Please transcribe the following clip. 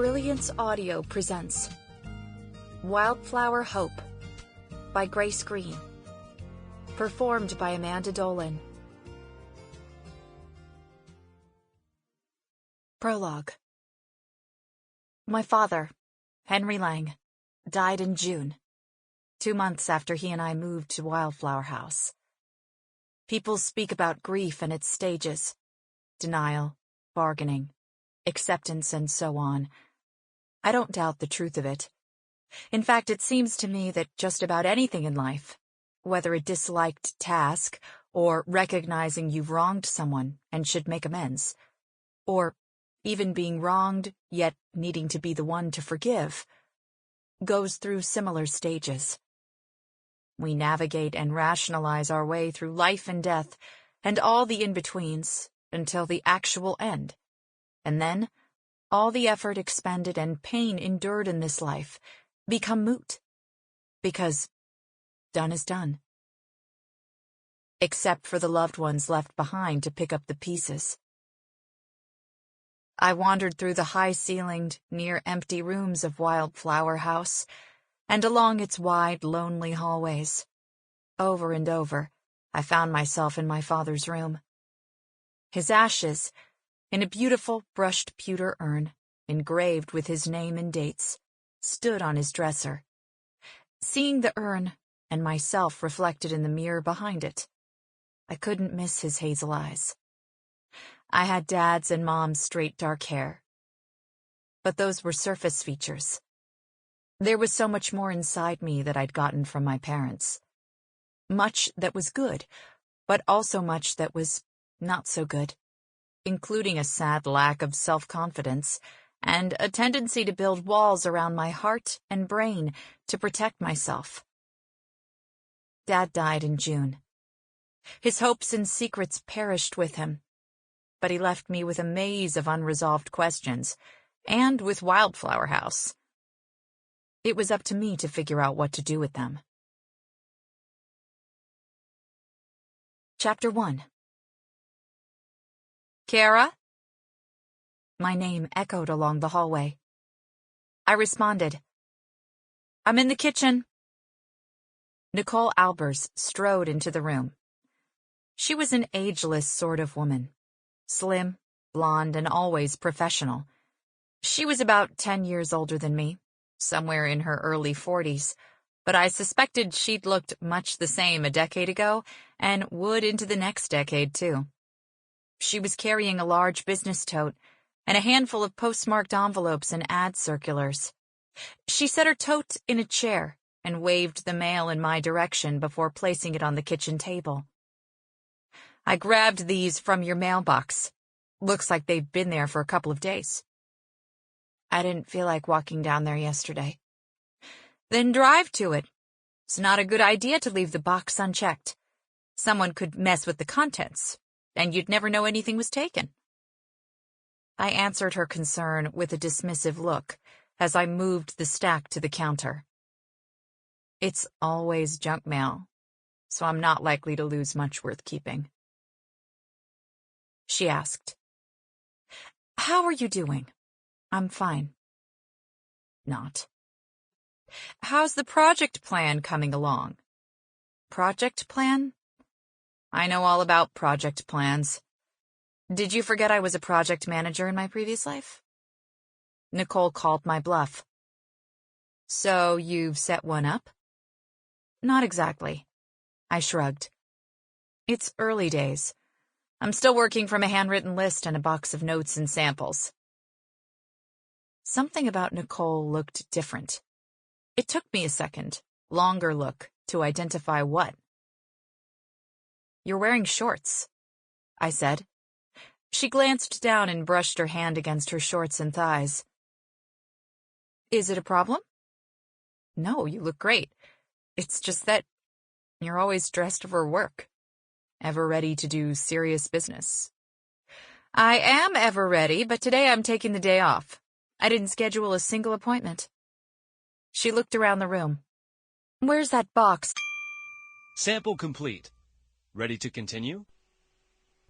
Brilliance Audio presents Wildflower Hope by Greene. Performed by Amanda Dolan. Prologue. My father, Henry Lang, died in June, 2 months after he and I moved to Wildflower House. People speak about grief and its stages: denial, bargaining, acceptance, and so on. I don't doubt the truth of it. In fact, it seems to me that just about anything in life, whether a disliked task, or recognizing you've wronged someone and should make amends, or even being wronged yet needing to be the one to forgive, goes through similar stages. We navigate and rationalize our way through life and death, and all the in-betweens, until the actual end. And then, all the effort expended and pain endured in this life become moot, because done is done. Except for the loved ones left behind to pick up the pieces. I wandered through the high-ceilinged, near-empty rooms of Wildflower House, and along its wide, lonely hallways. Over and over, I found myself in my father's room. His ashes, in a beautiful brushed pewter urn, engraved with his name and dates, stood on his dresser. Seeing the urn, and myself reflected in the mirror behind it, I couldn't miss his hazel eyes. I had Dad's and Mom's straight dark hair. But those were surface features. There was so much more inside me that I'd gotten from my parents. Much that was good, but also much that was not so good, including a sad lack of self-confidence and a tendency to build walls around my heart and brain to protect myself. Dad died in June. His hopes and secrets perished with him, but he left me with a maze of unresolved questions, and with Wildflower House. It was up to me to figure out what to do with them. Chapter 1. Kara? My name echoed along the hallway. I responded. I'm in the kitchen. Nicole Albers strode into the room. She was an ageless sort of woman. Slim, blonde, and always professional. She was about 10 years older than me, somewhere in her early 40s, but I suspected she'd looked much the same a decade ago, and would into the next decade, too. She was carrying a large business tote, and a handful of postmarked envelopes and ad circulars. She set her tote in a chair, and waved the mail in my direction before placing it on the kitchen table. I grabbed these from your mailbox. Looks like they've been there for a couple of days. I didn't feel like walking down there yesterday. Then drive to it. It's not a good idea to leave the box unchecked. Someone could mess with the contents, and you'd never know anything was taken. I answered her concern with a dismissive look as I moved the stack to the counter. It's always junk mail, so I'm not likely to lose much worth keeping. She asked, How are you doing? I'm fine. Not. How's the project plan coming along? Project plan? I know all about project plans. Did you forget I was a project manager in my previous life? Nicole called my bluff. So you've set one up? Not exactly. I shrugged. It's early days. I'm still working from a handwritten list and a box of notes and samples. Something about Nicole looked different. It took me a second, longer look, to identify what. You're wearing shorts, I said. She glanced down and brushed her hand against her shorts and thighs. Is it a problem? No, you look great. It's just that you're always dressed for work. Ever ready to do serious business. I am ever ready, but today I'm taking the day off. I didn't schedule a single appointment. She looked around the room. Where's that box? Sample complete. Ready to continue?